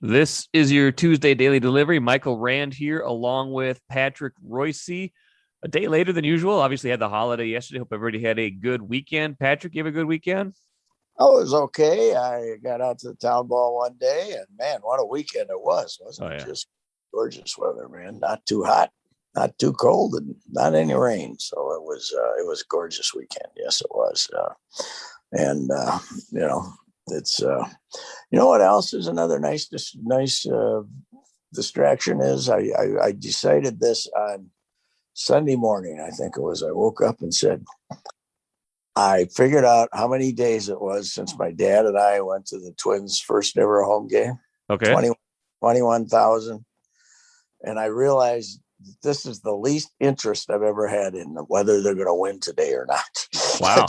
This is your Tuesday daily delivery. Michael Rand here, along with Patrick Reusse. A day later than usual. Obviously, had the holiday yesterday. Hope everybody had a good weekend. Patrick, you have a good weekend? Oh, it was okay. I got out to the town ball one day, and man, what a weekend it was! Wasn't it just gorgeous weather, man? Not too hot, not too cold, and not any rain. So it was a gorgeous weekend. Yes, it was. And you know, it's you know what else is another nice distraction is I decided this on Sunday morning. I think it was. I woke up and said, I figured out how many days it was since my dad and I went to the Twins' first ever home game. Okay. 21,000. And I realized this is the least interest I've ever had in whether they're going to win today or not. Wow.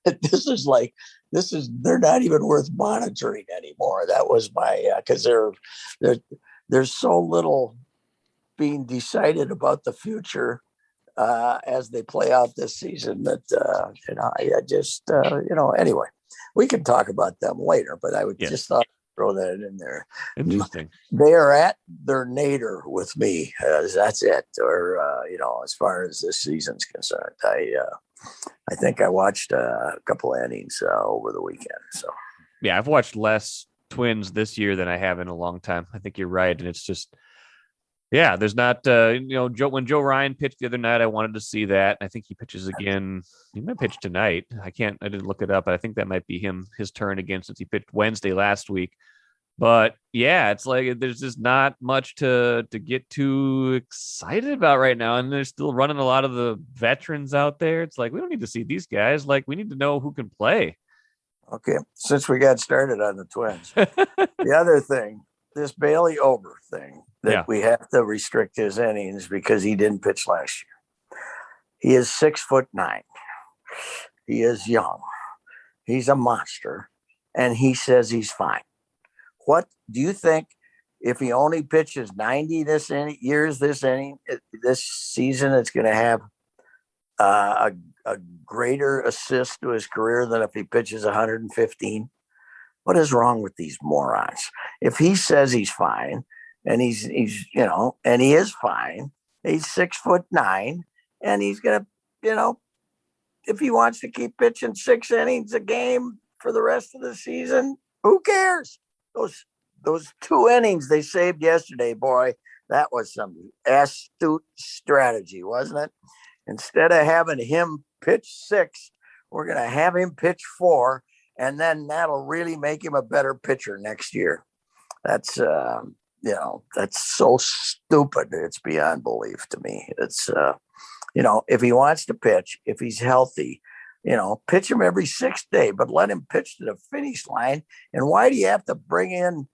They're not even worth monitoring anymore. That was my, because there's so little being decided about the future as they play out this season that I just anyway, we can talk about them later, but I would just thought I'd throw that in there. Interesting. They are at their nadir with me. That's it. Or as far as this season's concerned, I think I watched a couple innings over the weekend. So yeah, I've watched less Twins this year than I have in a long time. I think you're right, and it's just. Yeah, there's not, when Joe Ryan pitched the other night, I wanted to see that. I think he pitches again. He might pitch tonight. I didn't look it up, but I think that might be his turn again since he pitched Wednesday last week. But yeah, it's like there's just not much to get too excited about right now. And they're still running a lot of the veterans out there. It's like, we don't need to see these guys. Like, we need to know who can play. Okay, since we got started on the Twins, the other thing, this Bailey Ober thing, that we have to restrict his innings because he didn't pitch last year. He is 6'9". He is young. He's a monster. And he says he's fine. What do you think if he only pitches 90 this season, it's going to have a greater assist to his career than if he pitches 115? What is wrong with these morons? If he says he's fine, and he's and he is fine, he's 6'9", and he's gonna, if he wants to keep pitching 6 innings a game for the rest of the season, who cares? Those 2 innings they saved yesterday, boy, that was some astute strategy, wasn't it? Instead of having him pitch 6, we're gonna have him pitch 4. And then that'll really make him a better pitcher next year. That's, that's so stupid. It's beyond belief to me. It's, if he wants to pitch, if he's healthy, pitch him every 6th day, but let him pitch to the finish line. And why do you have to bring in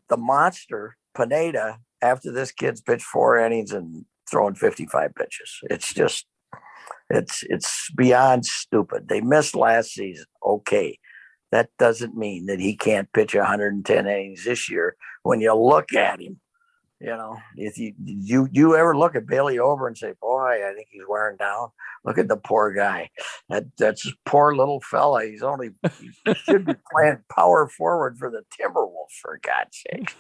the monster Pineda after this kid's pitched 4 innings and throwing 55 pitches? It's just, it's beyond stupid. They missed last season. Okay. That doesn't mean that he can't pitch 110 innings this year. When you look at him, if you ever look at Bailey Ober and say, boy, I think he's wearing down. Look at the poor guy. That's poor little fella. He should be playing power forward for the Timberwolves, for God's sake.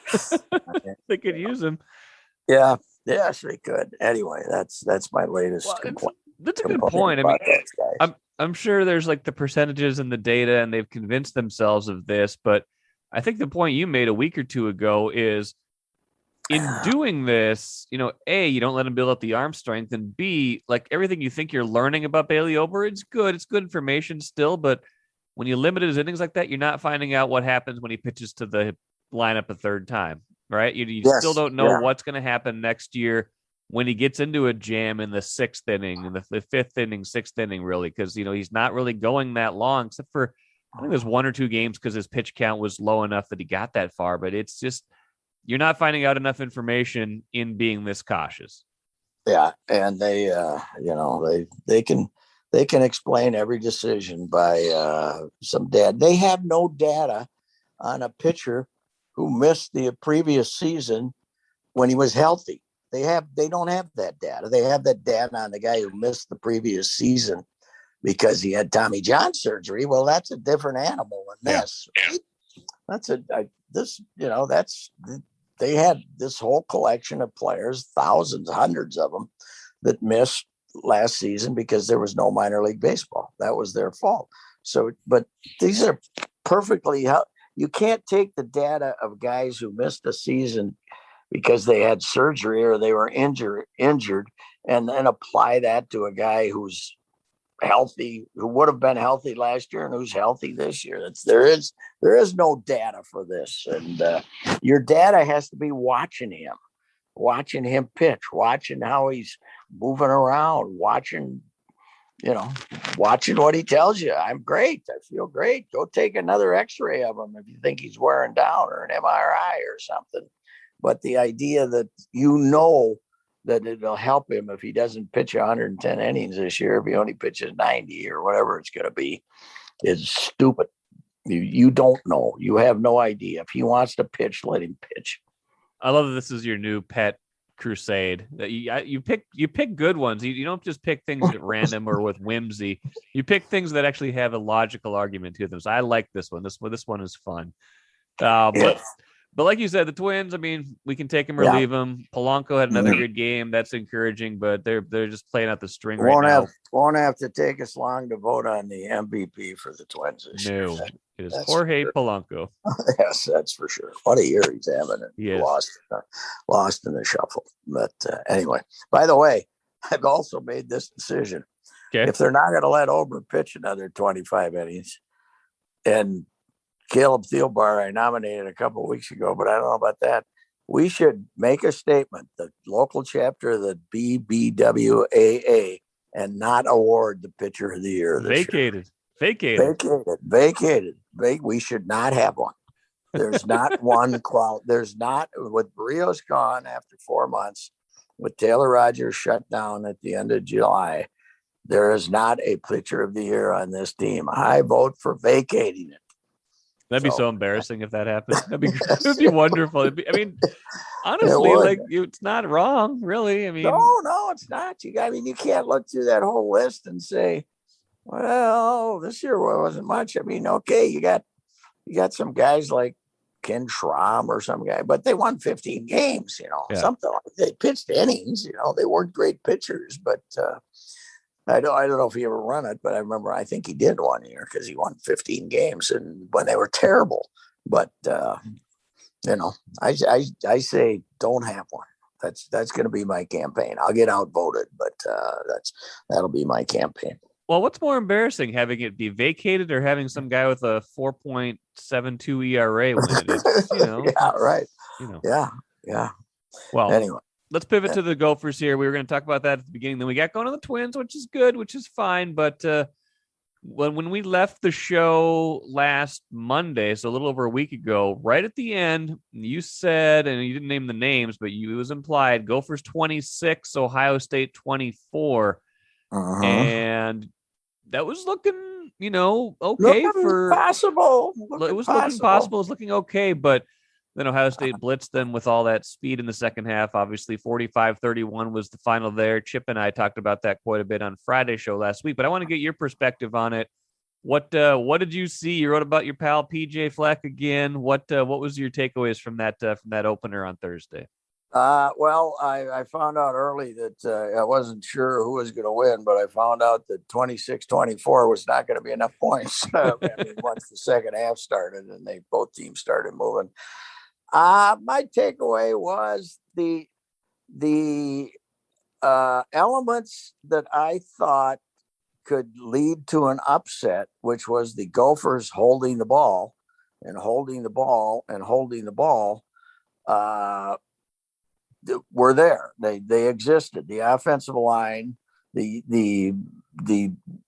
They could use him. Yeah. Yes, they could. Anyway, that's my latest complaint. That's a good point. I mean, I'm sure there's like the percentages and the data, and they've convinced themselves of this. But I think the point you made a week or two ago is in doing this, A, you don't let him build up the arm strength, and B, like everything you think you're learning about Bailey Ober, it's good. It's good information still. But when you limit his innings like that, you're not finding out what happens when he pitches to the lineup a third time, right? You still don't know what's going to happen next year when he gets into a jam in the 6th inning, in the 5th inning, 6th inning, really, because, he's not really going that long, except for, I think there's 1 or 2 games because his pitch count was low enough that he got that far. But it's just, you're not finding out enough information in being this cautious. Yeah. And they can explain every decision by some data. They have no data on a pitcher who missed the previous season when he was healthy. They don't have that data. They have that data on the guy who missed the previous season because he had Tommy John surgery. Well, that's a different animal than this. Right? this, they had this whole collection of players, thousands, hundreds of them, that missed last season because there was no minor league baseball. That was their fault. So, but these are perfectly, you can't take the data of guys who missed a season because they had surgery or they were injured, and then apply that to a guy who's healthy, who would have been healthy last year and who's healthy this year. There is no data for this, and your data has to be watching him pitch, watching how he's moving around, watching what he tells you. I'm great. I feel great. Go take another x-ray of him if you think he's wearing down, or an MRI or something. But the idea that that it'll help him if he doesn't pitch 110 innings this year, if he only pitches 90 or whatever it's going to be, is stupid. You don't know. You have no idea. If he wants to pitch, let him pitch. I love that this is your new pet crusade. That you pick good ones. You don't just pick things at random or with whimsy. You pick things that actually have a logical argument to them. So I like this one. This one is fun. But like you said, the Twins, I mean, we can take them or leave them. Polanco had another good game. That's encouraging, but they're just playing out the string right now. Won't have to take us long to vote on the MVP for the Twins this year. No, it is Jorge Polanco. Yes, that's for sure. What a year he's having. He lost in the shuffle. But anyway, by the way, I've also made this decision. Okay. If they're not going to let Ober pitch another 25 innings, and Caleb Thielbar, I nominated a couple of weeks ago, but I don't know about that. We should make a statement, the local chapter of the BBWAA, and not award the pitcher of the year this year. Vacated. We should not have one. There's not one there's not, with Rios gone after 4 months, with Taylor Rogers shut down at the end of July, there is not a pitcher of the year on this team. I vote for vacating it. That'd be so embarrassing if that happened. It'd be wonderful. Honestly, it's not wrong, really. I mean, no, it's not. You can't look through that whole list and say, well, this year wasn't much. I mean, okay, you got some guys like Ken Schramm or some guy, but they won 15 games, something like they pitched innings, they weren't great pitchers, but I don't know if he ever run it, but I think he did 1 year because he won 15 games and when they were terrible. But I say don't have one. That's going to be my campaign. I'll get outvoted, but that'll be my campaign. Well, what's more embarrassing, having it be vacated or having some guy with a 4.72 ERA win it? Yeah, right. Yeah. Well, anyway. Let's pivot to the Gophers here. We were going to talk about that at the beginning. Then we got going on the Twins, which is good, which is fine. But when we left the show last Monday, so a little over a week ago, right at the end, you said, and you didn't name the names, but it was implied, Gophers 26, Ohio State 24. Uh-huh. And that was looking, okay. Looking possible. Looking possible. It was looking okay, but then Ohio State blitzed them with all that speed in the second half. Obviously, 45-31 was the final there. Chip and I talked about that quite a bit on Friday's show last week, but I want to get your perspective on it. What did you see? You wrote about your pal PJ Fleck again. What was your takeaways from that opener on Thursday? Well, I found out early that I wasn't sure who was going to win, but I found out that 26-24 was not going to be enough points. Once the second half started and both teams started moving. My takeaway was the elements that I thought could lead to an upset, which was the Gophers holding the ball and holding the ball and holding the ball, were there. They existed. The offensive line, you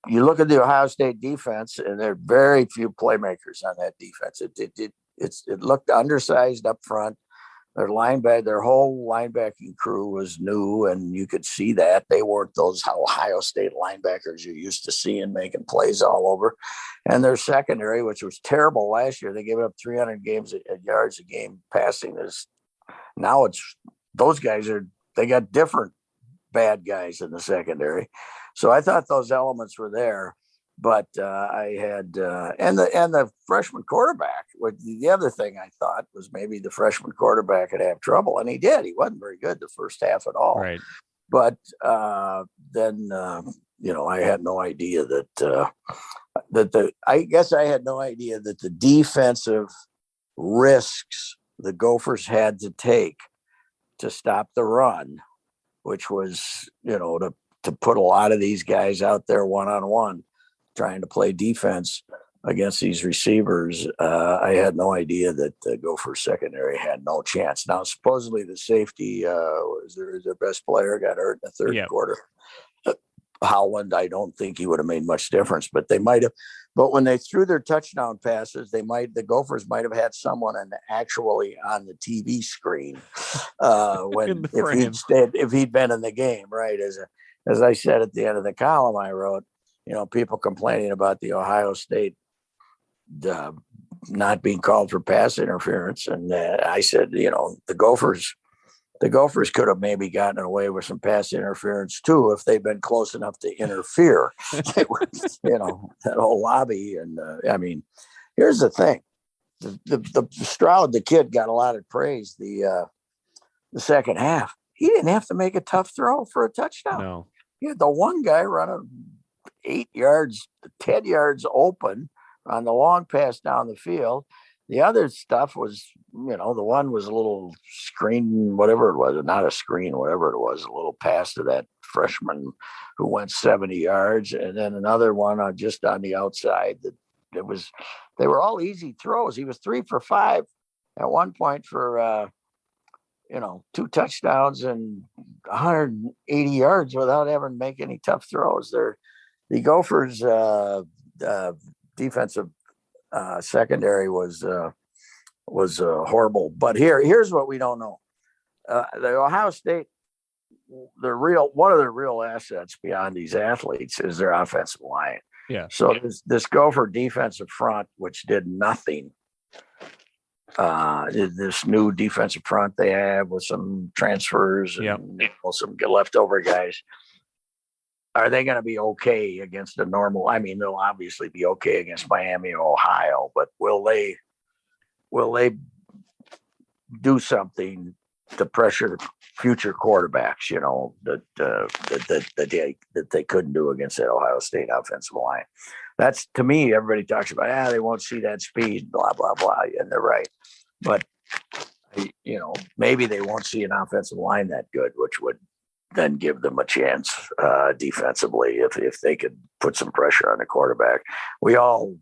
look at the Ohio State defense, and there are very few playmakers on that defense. It looked undersized up front. Their whole linebacking crew was new, and you could see that they weren't those Ohio State linebackers you're used to seeing making plays all over. And their secondary, which was terrible last year, they gave up 300 yards a game passing. Those guys they got different bad guys in the secondary. So I thought those elements were there. But I had and the freshman quarterback. The other thing I thought was maybe the freshman quarterback could have trouble, and he did. He wasn't very good the first half at all. Right. But then I had no idea that I guess I had no idea that the defensive risks the Gophers had to take to stop the run, which was to put a lot of these guys out there one-on-one trying to play defense against these receivers. I had no idea that the Gophers secondary had no chance. Now, supposedly the safety was their best player got hurt in the third quarter. Howland, I don't think he would have made much difference, but they might have. But when they threw their touchdown passes, the Gophers might have had someone actually on the TV screen if he'd been in the game, right? As I said at the end of the column I wrote, people complaining about the Ohio State not being called for pass interference, and I said, the Gophers could have maybe gotten away with some pass interference too if they'd been close enough to interfere. That whole lobby. And here's the thing: the Stroud, the kid, got a lot of praise the second half. He didn't have to make a tough throw for a touchdown. No, he had the one guy running 8 yards, 10 yards open on the long pass down the field. The other stuff was, the one was a little screen, whatever it was, not a screen, whatever it was, a little pass to that freshman who went 70 yards. And then another one just on the outside. They were all easy throws. He was 3 for 5 at one point for, 2 touchdowns and 180 yards without having to make any tough throws. The Gophers defensive secondary was horrible. But here's what we don't know: the Ohio State, one of their real assets beyond these athletes is their offensive line. Yeah. So this Gopher defensive front, which did nothing. This new defensive front they have with some transfers and some leftover guys. Are they going to be okay against a normal? I mean, they'll obviously be okay against Miami or Ohio, but will they do something to pressure future quarterbacks? That they couldn't do against that Ohio State offensive line. That's, to me, everybody talks about. They won't see that speed, blah blah blah, and they're right. But maybe they won't see an offensive line that good, which would then give them a chance defensively if they could put some pressure on the quarterback. We all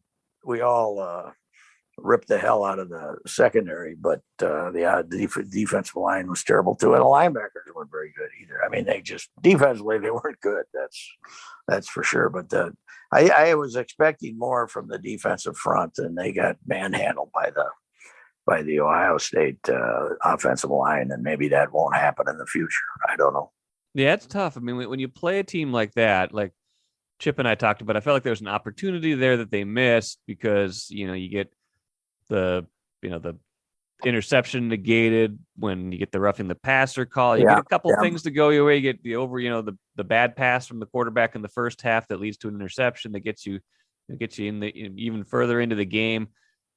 ripped the hell out of the secondary, but the defensive line was terrible too, and the linebackers weren't very good either. I mean, they just defensively they weren't good. That's for sure. But I was expecting more from the defensive front, and they got manhandled by the Ohio State offensive line, and maybe that won't happen in the future. I don't know. Yeah, it's tough. I mean, when you play a team like that, like Chip and I talked about, I felt like there was an opportunity there that they missed because, you get the interception negated when you get the roughing the passer call. You get a couple things to go your way. You get the bad pass from the quarterback in the first half that leads to an interception that gets you even further into the game.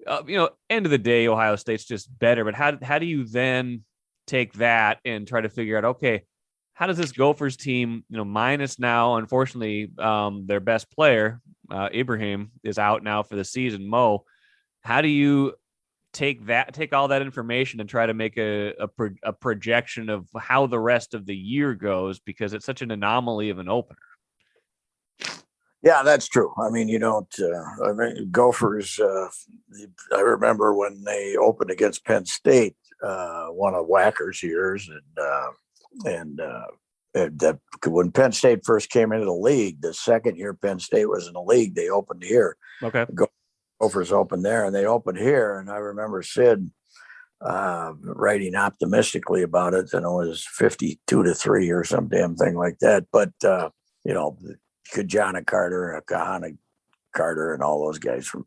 End of the day, Ohio State's just better. But how do you then take that and try to figure out, okay, how does this Gophers team, minus now, unfortunately, their best player, Ibrahim, is out now for the season, Mo. How do you take all that information and try to make a projection of how the rest of the year goes, because it's such an anomaly of an opener? Yeah, that's true. I mean, Gophers, I remember when they opened against Penn State, one of Wacker's years, and that when Penn State first came into the league, the second year Penn State was in the league, they opened here. Okay. Gophers opened there, and they opened here. And I remember Sid writing optimistically about it, and it was 52-3 or some damn thing like that. But Kajana Carter and Kahana Carter and all those guys from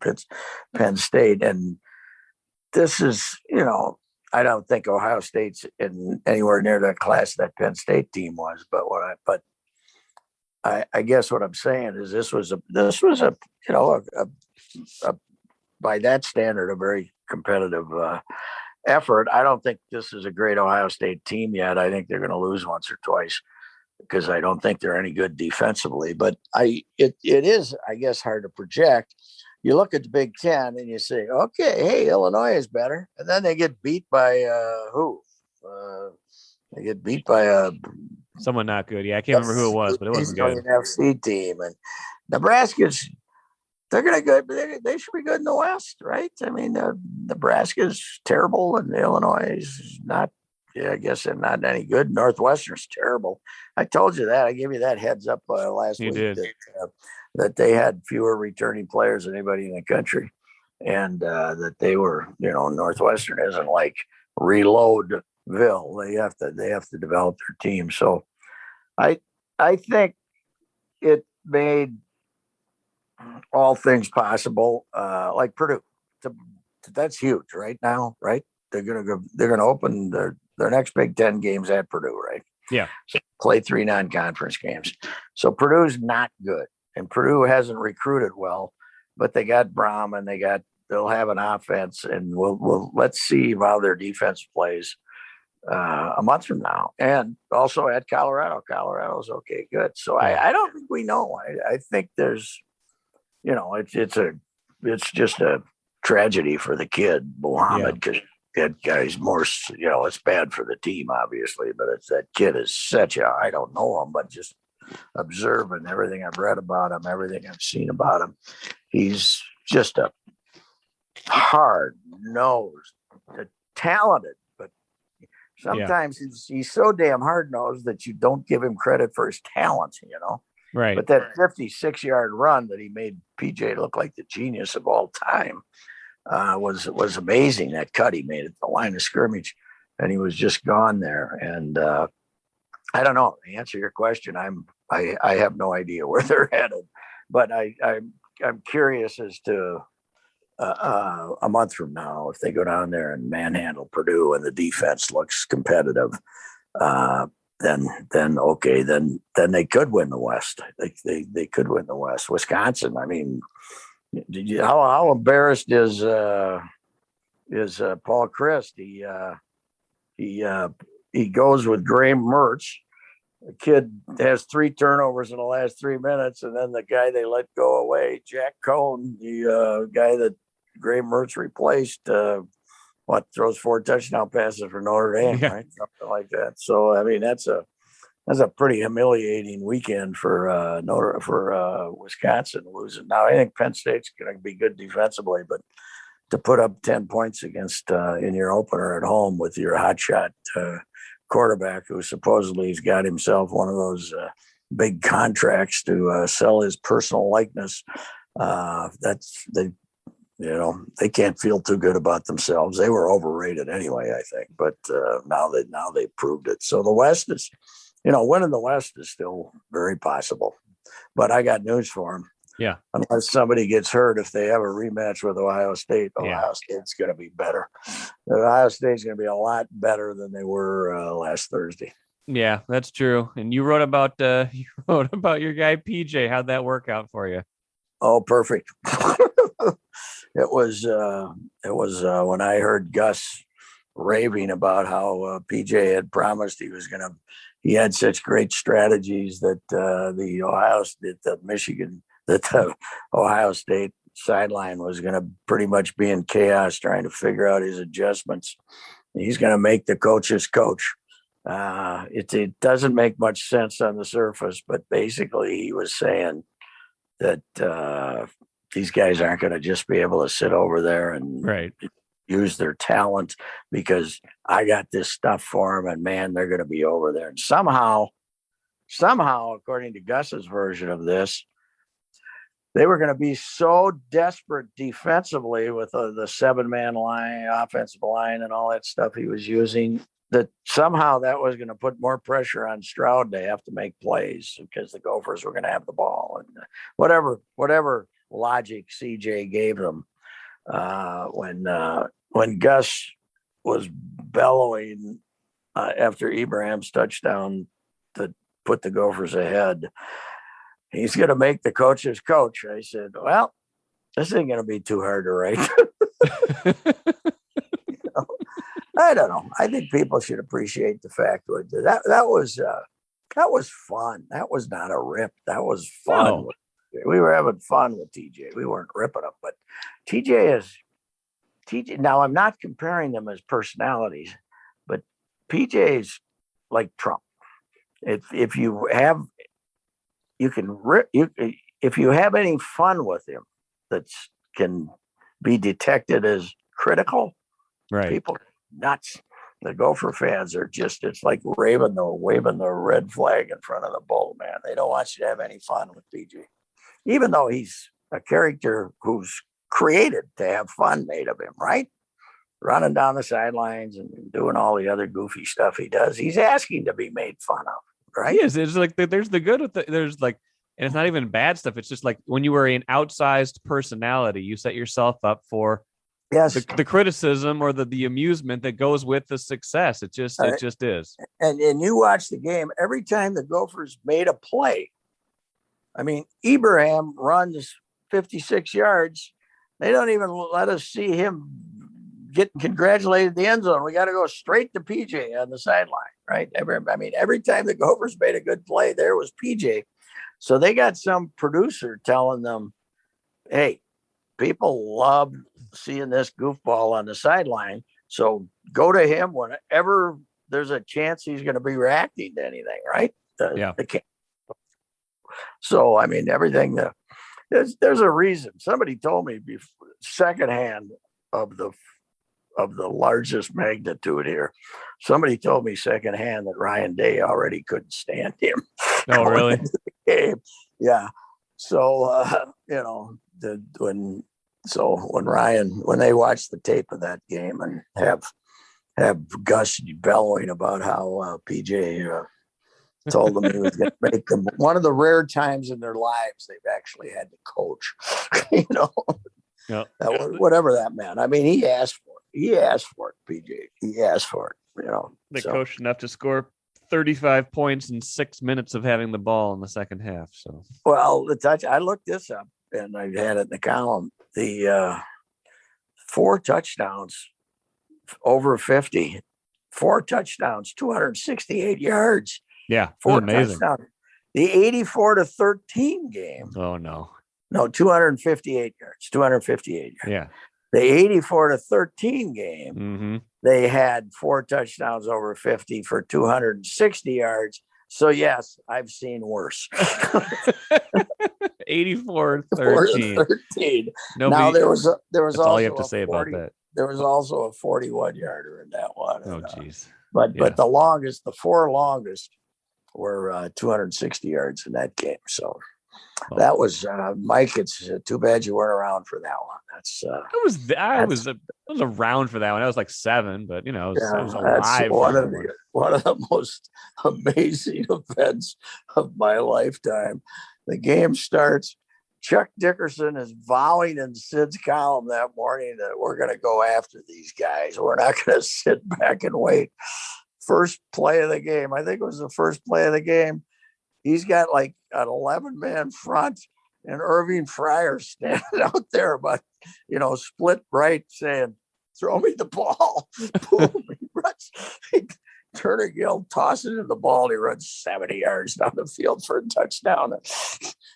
Penn State, and this is I don't think Ohio State's in anywhere near that class that Penn State team was, but I guess what I'm saying is this was a you know a by that standard a very competitive effort. I don't think this is a great Ohio State team yet. I think they're going to lose once or twice because I don't think they're any good defensively. But it is, I guess, hard to project. You look at the Big Ten and you say, okay, hey, Illinois is better, and then they get beat by who? They get beat by someone not good. Yeah, I can't remember who it was, but it wasn't good. An FC team, and Nebraska's they're going to go. They should be good in the West, right? I mean, Nebraska's terrible, and Illinois is not. Yeah, I guess they're not any good. Northwestern's terrible. I told you that. I gave you that heads up last week that they had fewer returning players than anybody in the country, and that they were, Northwestern isn't like Reloadville. They have to develop their team. So, I think it made all things possible, like Purdue. That's huge right now, right? They're gonna open their next Big Ten games at Purdue, right? Yeah. So play 3 non-conference games. So Purdue's not good, and Purdue hasn't recruited well, but they got Braum and they'll have an offense, and let's see how their defense plays a month from now. And also at Colorado. Colorado's okay, good. So I don't think we know. I think there's, it's just a tragedy for the kid Muhammad, because that guy's more, it's bad for the team obviously, but that kid is I don't know him, but just observing everything I've read about him, everything I've seen about him, he's just a hard-nosed, talented, but sometimes he's so damn hard-nosed that you don't give him credit for his talent, Right. But that 56-yard run that he made PJ look like the genius of all time was amazing. That cut he made at the line of scrimmage, and he was just gone there. And I don't know. To answer your question, I have no idea where they're headed, but I'm curious as to a month from now, if they go down there and manhandle Purdue and the defense looks competitive, then okay, then they could win the West. They could win the West. Wisconsin, I mean, how embarrassed is Paul Christ? He goes with Graham Mertz. The kid has 3 turnovers in the last 3 minutes, and then the guy they let go away, Jack Cohn, the guy that Graham Mertz replaced, throws 4 touchdown passes for Notre Dame, right? Something like that. So I mean, that's a pretty humiliating weekend for Wisconsin losing. Now I think Penn State's going to be good defensively, but to put up 10 points against in your opener at home with your hotshot quarterback, who supposedly has got himself one of those big contracts to sell his personal likeness, they can't feel too good about themselves. They were overrated anyway, I think, but now they proved it. So the West is, winning the West is still very possible. But I got news for them. Yeah. Unless somebody gets hurt, if they have a rematch with Ohio State, Ohio State's going to be better. Ohio State's going to be a lot better than they were last Thursday. Yeah, that's true. And you wrote about your guy PJ. How'd that work out for you? Oh, perfect. It was when I heard Gus raving about how PJ had promised he had such great strategies that the Ohio State sideline was going to pretty much be in chaos trying to figure out his adjustments. He's going to make the coaches coach. It doesn't make much sense on the surface, but basically he was saying that these guys aren't going to just be able to sit over there and use their talent because I got this stuff for them, and man, they're going to be over there. And somehow, according to Gus's version of this, they were going to be so desperate defensively with the 7-man line, offensive line, and all that stuff he was using, that somehow that was going to put more pressure on Stroud to have to make plays because the Gophers were going to have the ball. And whatever logic CJ gave them, when Gus was bellowing after Ibrahim's touchdown to put the Gophers ahead, he's going to make the coach's coach. I said, well, this ain't going to be too hard to write. I don't know. I think people should appreciate the fact that was fun. That was not a rip. That was fun. No. We were having fun with TJ. We weren't ripping him, but TJ is TJ. Now I'm not comparing them as personalities, but PJ is like Trump. If you have, you can if you have any fun with him that can be detected as critical, right? People nuts. The Gopher fans are just, it's like waving the red flag in front of the bull, man. They don't want you to have any fun with PJ. Even though he's a character who's created to have fun made of him, right? Running down the sidelines and doing all the other goofy stuff he does. He's asking to be made fun of, right? Yes, it's like there's the good with there's like, and it's not even bad stuff. It's just like when you were an outsized personality, you set yourself up for the criticism or the amusement that goes with the success. It just is. And you watch the game every time the Gophers made a play. I mean, Ibrahim runs 56 yards. They don't even let us see him getting congratulated in the end zone. We got to go straight to PJ on the sideline, right? Every time the Gophers made a good play, there was PJ. So they got some producer telling them, hey, people love seeing this goofball on the sideline. So go to him whenever there's a chance he's going to be reacting to anything, right? So, I mean, everything, there's a reason. Somebody told me secondhand of the largest magnitude here. Somebody told me secondhand that Ryan Day already couldn't stand him. Oh, really? Yeah. So, when they watch the tape of that game and have Gus bellowing about how PJ told them he was going to make them, one of the rare times in their lives they've actually had to coach, Yep. Whatever that meant. I mean, he asked for it, PJ. He asked for it, They coached enough to score 35 points in 6 minutes of having the ball in the second half. So, well, I looked this up and I had it in the column. The 4 touchdowns over 50, 4 touchdowns, 268 yards. Yeah, 4 amazing. Touchdowns. The 84-13 game. Oh no, 258 yards. 258 yards. Yeah. The 84-13 game. Mm-hmm. They had 4 touchdowns over 50 for 260 yards. So yes, I've seen worse. 84-13. Now there was that's also all you have to say about that. There was also a 41-yarder in that one. Oh geez. But the 4 longest were 260 yards in that game. So that was Mike. It's too bad you weren't around for that one. I was around for that one. I was like 7, but I was alive. One of the most amazing events of my lifetime. The game starts. Chuck Dickerson is vowing in Sid's column that morning that we're going to go after these guys. We're not going to sit back and wait. First play of the game. I think it was the first play of the game. He's got like an 11-man front and Irving Fryer standing out there, but split right saying, throw me the ball. Boom. He runs. Turner Gill tosses him the ball. And he runs 70 yards down the field for a touchdown.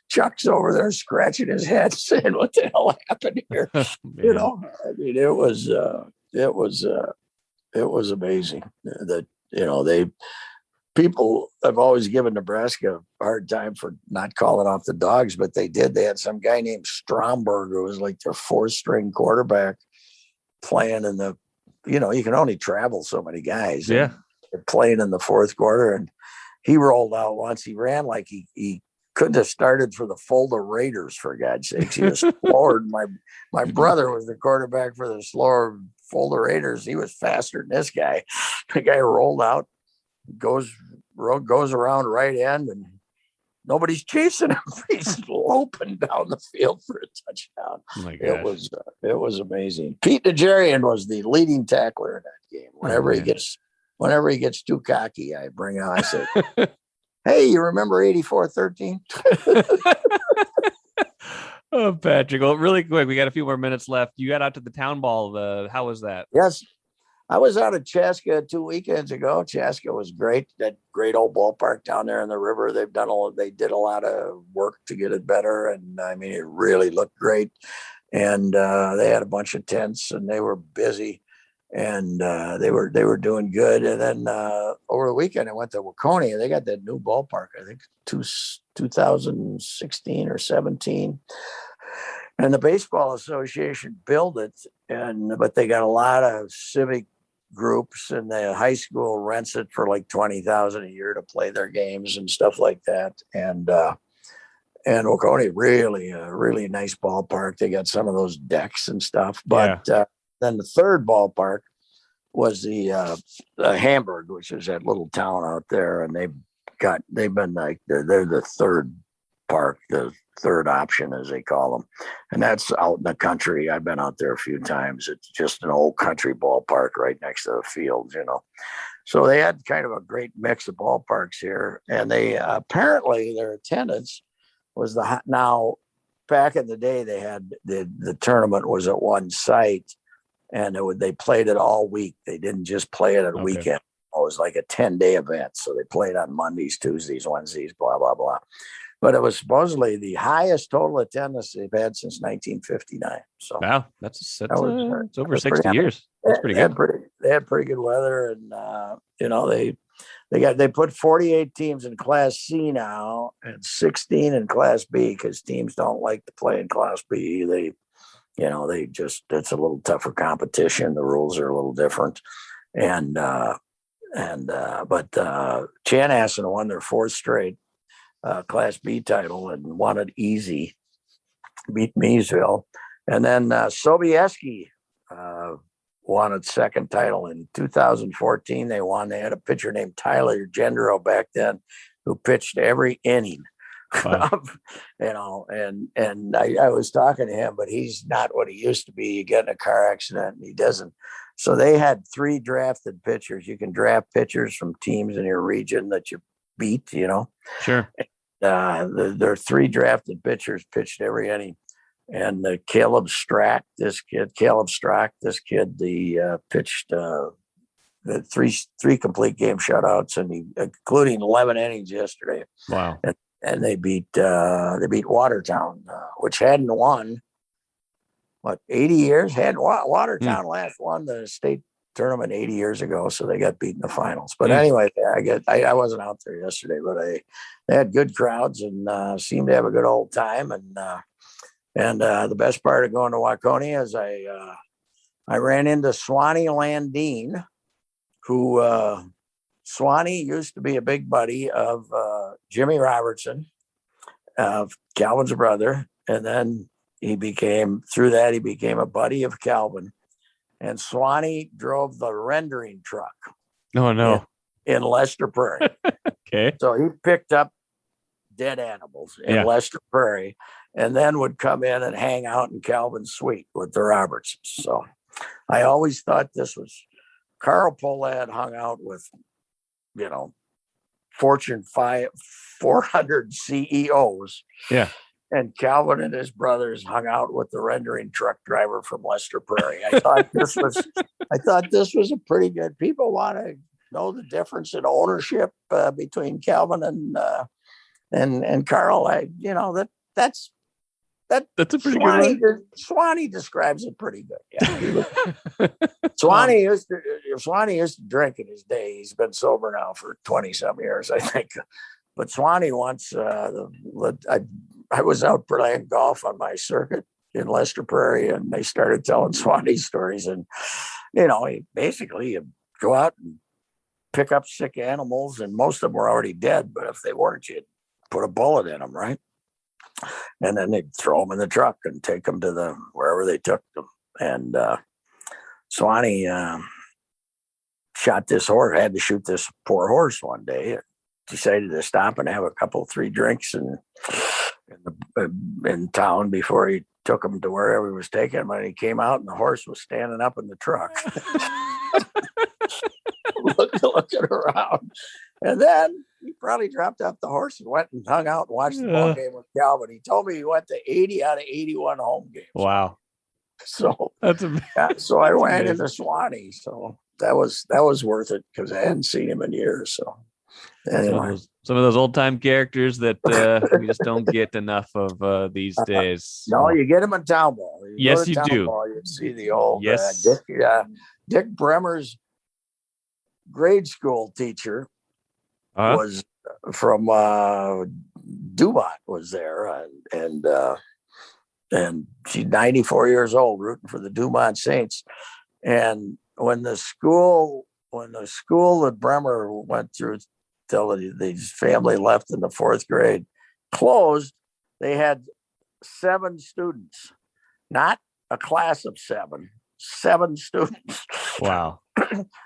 Chuck's over there scratching his head saying, what the hell happened here? It was amazing that, people have always given Nebraska a hard time for not calling off the Dogs, but they did. They had some guy named Stromberg who was like their 4th-string quarterback playing in the, you can only travel so many guys. Yeah. Playing in the 4th quarter. And he rolled out once. He ran like he couldn't have started for the Fulda Raiders, for God's sakes. He was slower. My brother was the quarterback for the slower Fulda Raiders. He was faster than this guy. The guy rolled out, goes around right end, and nobody's chasing him. He's loping down the field for a touchdown. Oh my gosh. It was amazing. Pete Najarian was the leading tackler in that game. Whenever he gets too cocky, I say, Hey, you remember 84-13? Oh, Patrick. Well, really quick, we got a few more minutes left. You got out to the town ball. How was that? Yes. I was out at Chaska 2 weekends ago. Chaska was great. That great old ballpark down there in the river. They did a lot of work to get it better. And I mean, it really looked great. And they had a bunch of tents and they were busy and they were doing good. And then over the weekend, I went to Waconia. They got that new ballpark, I think 2016 or 17. And the Baseball Association built it, but they got a lot of civic groups, and the high school rents it for like 20,000 a year to play their games and stuff like that. And Oconee, really nice ballpark. They got some of those decks and stuff. But then the third ballpark was the Hamburg, which is that little town out there, and they've been like they're the third park, the third option as they call them, and that's out in the country. I've been out there a few times. It's just an old country ballpark right next to the fields, so they had kind of a great mix of ballparks here. And they apparently their attendance was now back in the day they had the tournament was at one site, and they played it all week. They didn't just play it at a weekend. It was like a 10-day event, so they played on Mondays, Tuesdays, Wednesdays, blah blah blah. But it was supposedly the highest total attendance they've had since 1959. So wow, it's over 60 years. That's pretty good. They had pretty good weather, and they put 48 teams in Class C now and 16 in Class B because teams don't like to play in Class B. It's a little tougher competition. The rules are a little different, but Chanhassen won their fourth straight Class B title and won it easy, beat Maysville. And then Sobieski won its second title in 2014. They had a pitcher named Tyler Gendro back then who pitched every inning. Wow. And I was talking to him, but he's not what he used to be. You get in a car accident and he doesn't. So they had 3 drafted pitchers. You can draft pitchers from teams in your region that you beat, Sure. There are 3 drafted pitchers pitched every inning, and Caleb Strack, this kid, pitched the three complete game shutouts, and including 11 innings yesterday. Wow! And they beat Watertown, which hadn't won 80 years. Watertown last won the state tournament 80 years ago, so they got beat in the finals. But anyway, I wasn't out there yesterday, but they had good crowds and seemed to have a good old time. And the best part of going to Waconia is I ran into Swanee Landine, who Swanee used to be a big buddy of Jimmy Robertson, Calvin's brother, and then he became a buddy of Calvin. And Swanee drove the rendering truck. Oh, no. In Lester Prairie. Okay. So he picked up dead animals in Lester Prairie and then would come in and hang out in Calvin's suite with the Robertsons. So I always thought this was Carl Pohlad hung out with, Fortune 400 CEOs. Yeah. And Calvin and his brothers hung out with the rendering truck driver from Lester Prairie. I thought this was a pretty good. People want to know the difference in ownership between Calvin and Carl. That's a pretty good one. Swanee describes it pretty good. Yeah. Swanee used to drink in his day. He's been sober now for 20 some years, I think. But Swanee once, I was out playing golf on my circuit in Lester Prairie, and they started telling Swanee stories. And, you go out and pick up sick animals, and most of them were already dead. But if they weren't, you'd put a bullet in them, right? And then they'd throw them in the truck and take them to wherever they took them. And Swanee shot this horse, had to shoot this poor horse one day. Decided to stop and have a couple, 3 drinks in town before he took him to wherever he was taking him. And he came out and the horse was standing up in the truck, looking around. And then he probably dropped off the horse and went and hung out and watched the ball game with Calvin. He told me he went to 80 out of 81 home games. Wow. So that's so I ran into Swanee. So that was worth it because I hadn't seen him in years. So anyway. Some of those old time characters that we just don't get enough of these days. No, you get them in town ball. Yes, you do. You see the old Dick Bremer's grade school teacher was from Dumont was there, and she's 94 years old, rooting for the Dumont Saints. And when the school that Bremer went through till his family left in the fourth grade closed, they had 7 students, not a class of 7 students. Wow.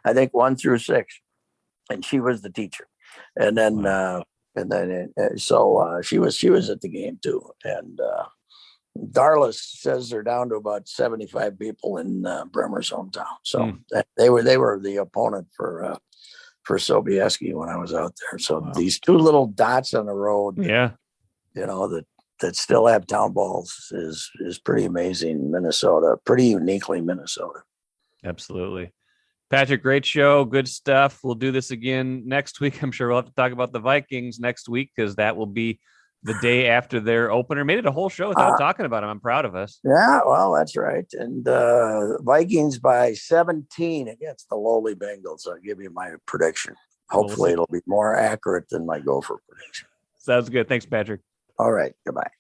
I think 1 through 6, and she was the teacher. And then so she was at the game too. And Darlis says they're down to about 75 people in Bremer's hometown. So they were the opponent for Sobieski when I was out there. So these 2 little dots on the road, that still have town balls is pretty amazing. Minnesota, pretty uniquely Minnesota. Absolutely. Patrick, great show. Good stuff. We'll do this again next week. I'm sure we'll have to talk about the Vikings next week because that will be the day after their opener. Made it a whole show without talking about them. I'm proud of us. Yeah, well, that's right. And Vikings by 17 against the lowly Bengals. I'll give you my prediction. Hopefully it'll be more accurate than my Gopher prediction. Sounds good. Thanks, Patrick. All right. Goodbye.